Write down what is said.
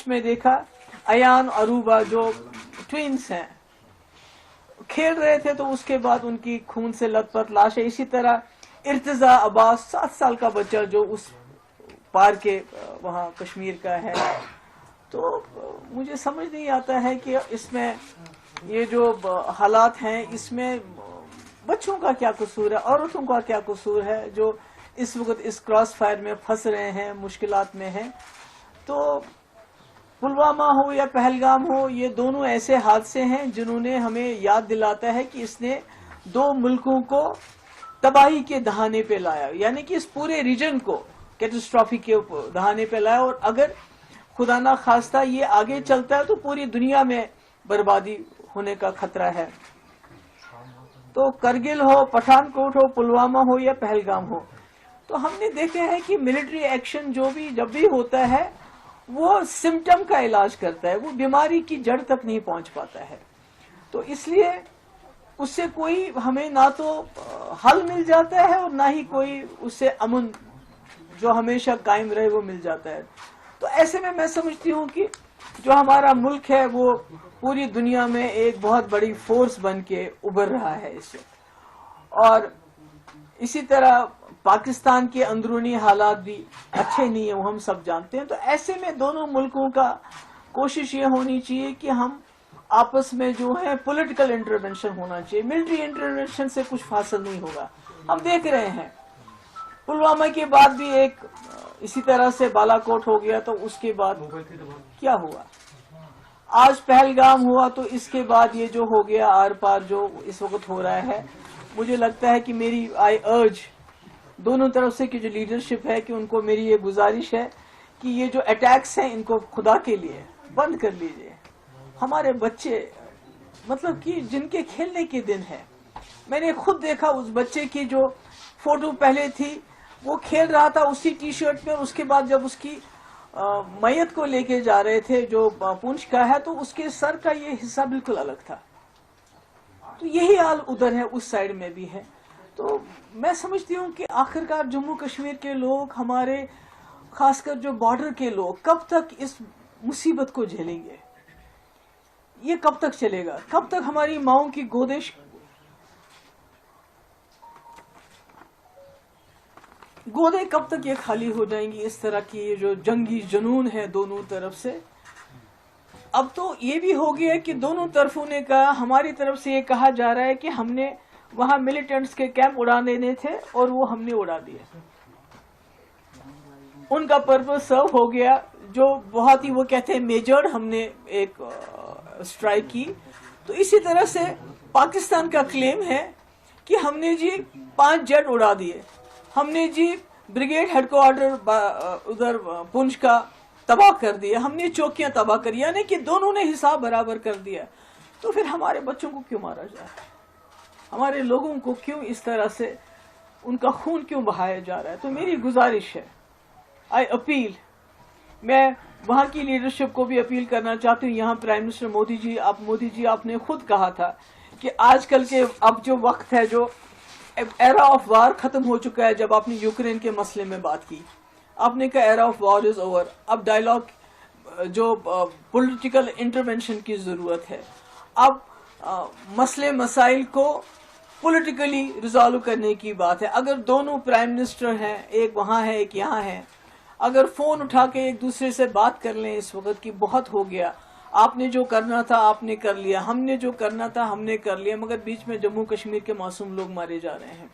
Match میں دیکھا ایان اروبا جو ٹوینز ہیں کھیل رہے تھے تو اس کے بعد ان کی خون سے لت پت لاش ہے. اسی طرح ارتضا عباس 7 سال کا بچہ جو اس پار کے وہاں کشمیر کا ہے. تو مجھے سمجھ نہیں آتا ہے کہ اس میں یہ جو حالات ہیں اس میں بچوں کا کیا قصور ہے, عورتوں کا کیا قصور ہے جو اس وقت اس کراس فائر میں پھنس رہے ہیں, مشکلات میں ہیں. تو پلوامہ ہو یا پہلگام ہو, یہ دونوں ایسے حادثے ہیں جنہوں نے ہمیں یاد دلاتا ہے کہ اس نے 2 ملکوں کو تباہی کے دہانے پہ لایا, یعنی کہ اس پورے ریجن کو کیٹاسٹرافی کے دہانے پہ لایا. اور اگر خدا نہ خواستہ یہ آگے چلتا ہے تو پوری دنیا میں بربادی ہونے کا خطرہ ہے. تو کرگل ہو, پٹھان کوٹ ہو, پلوامہ ہو یا پہلگام ہو, تو ہم نے دیکھا ہے کہ ملٹری ایکشن جب بھی ہوتا ہے وہ سمٹم کا علاج کرتا ہے, وہ بیماری کی جڑ تک نہیں پہنچ پاتا ہے. تو اس لیے اس سے کوئی ہمیں نہ تو حل مل جاتا ہے اور نہ ہی کوئی اس سے امن جو ہمیشہ قائم رہے وہ مل جاتا ہے. تو ایسے میں سمجھتی ہوں کہ جو ہمارا ملک ہے وہ پوری دنیا میں ایک بہت بڑی فورس بن کے ابھر رہا ہے اس سے. اور اسی طرح پاکستان کے اندرونی حالات بھی اچھے نہیں ہیں, وہ ہم سب جانتے ہیں. تو ایسے میں دونوں ملکوں کا کوشش یہ ہونی چاہیے کہ ہم آپس میں جو ہے پولیٹیکل انٹرونشن ہونا چاہیے. ملٹری انٹرونشن سے کچھ حاصل نہیں ہوگا. ہم دیکھ رہے ہیں پلوامہ کے بعد بھی ایک اسی طرح سے بالا کوٹ ہو گیا, تو اس کے بعد کیا ہوا. آج پہلگام ہوا, تو اس کے بعد یہ جو ہو گیا آر پار جو اس وقت ہو رہا ہے, مجھے لگتا ہے کہ میری آئی ارج دونوں طرف سے کی جو لیڈرشپ ہے کہ ان کو میری یہ گزارش ہے کہ یہ جو اٹیکس ہیں ان کو خدا کے لیے بند کر لیجئے. ہمارے بچے مطلب کہ جن کے کھیلنے کے دن ہے, میں نے خود دیکھا اس بچے کی جو فوٹو پہلے تھی وہ کھیل رہا تھا اسی ٹی شرٹ میں, اس کے بعد جب اس کی میت کو لے کے جا رہے تھے جو پونچھ کا ہے تو اس کے سر کا یہ حصہ بالکل الگ تھا. تو یہی حال ادھر ہے, اس سائڈ میں بھی ہے. تو میں سمجھتی ہوں کہ آخرکار جموں کشمیر کے لوگ, ہمارے خاص کر جو بارڈر کے لوگ, کب تک اس مصیبت کو جھیلیں گے؟ یہ کب تک چلے گا؟ کب تک ہماری ماؤں کی گودیں کب تک یہ خالی ہو جائیں گی؟ اس طرح کی جو جنگی جنون ہے دونوں طرف سے. اب تو یہ بھی ہو گیا کہ دونوں طرفوں نے کہا, ہماری طرف سے یہ کہا جا رہا ہے کہ ہم نے وہاں ملیٹنٹس کے کیمپ اڑا دینے تھے اور وہ ہم نے اڑا دیے, ان کا پرپز سرو ہو گیا. جو بہت ہی وہ کہتے ہیں میجرڈ ہم نے ایک اسٹرائک کی. تو اسی طرح سے پاکستان کا کلیم ہے کہ ہم نے جی 5 جیٹ اڑا دیے, ہم نے جی بریگیڈ ہیڈ کوارٹر ادھر پونچھ کا تباہ کر دیا, ہم نے چوکیاں تباہ کر, یعنی کہ دونوں نے حساب برابر کر دیا. تو پھر ہمارے بچوں کو کیوں مارا جا رہا ہے؟ ہمارے لوگوں کو کیوں اس طرح سے ان کا خون کیوں بہایا جا رہا ہے؟ تو میری گزارش ہے, آئی اپیل, میں وہاں کی لیڈرشپ کو بھی اپیل کرنا چاہتی ہوں. یہاں پرائم منسٹر مودی جی آپ نے خود کہا تھا کہ آج کل کے اب جو وقت ہے, جو ایرا آف وار ختم ہو چکا ہے. جب آپ نے یوکرین کے مسئلے میں بات کی, آپ نے کہا era of war is over, اب ڈائلاگ جو پولیٹیکل انٹرونشن کی ضرورت ہے. اب مسئلے مسائل کو پولیٹیکلی ریزالو کرنے کی بات ہے. اگر دونوں پرائم منسٹر ہیں, ایک وہاں ہے ایک یہاں ہے, اگر فون اٹھا کے ایک دوسرے سے بات کر لیں اس وقت کی بہت ہو گیا, آپ نے جو کرنا تھا آپ نے کر لیا, ہم نے جو کرنا تھا ہم نے کر لیا, مگر بیچ میں جموں کشمیر کے معصوم لوگ مارے جا رہے ہیں.